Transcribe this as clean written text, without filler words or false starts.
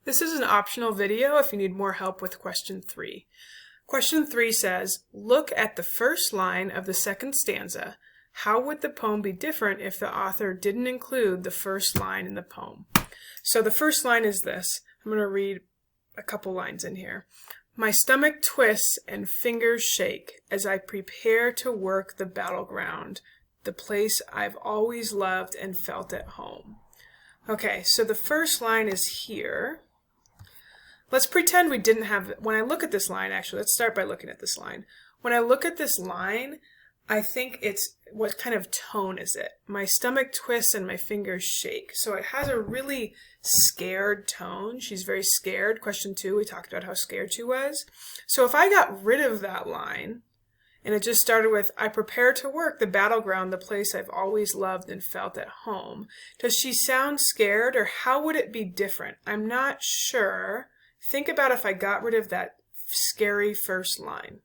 This is an optional video if you need more help with question 3. Question 3 says, look at the first line of the second stanza. How would the poem be different if the author didn't include the first line in the poem? So the first line is this. I'm going to read a couple lines in here. My stomach twists and fingers shake as I prepare to work the battleground, the place I've always loved and felt at home. Okay, so the first line is here. Let's pretend we didn't have, when I look at this line, actually, let's start by looking at this line. When I look at this line, I think it's, what kind of tone is it? My stomach twists and my fingers shake. So it has a really scared tone. She's very scared. Question 2, we talked about how scared she was. So if I got rid of that line, and it just started with, I prepare to work the battleground, the place I've always loved and felt at home. Does she sound scared, or how would it be different? I'm not sure. Think about if I got rid of that scary first line.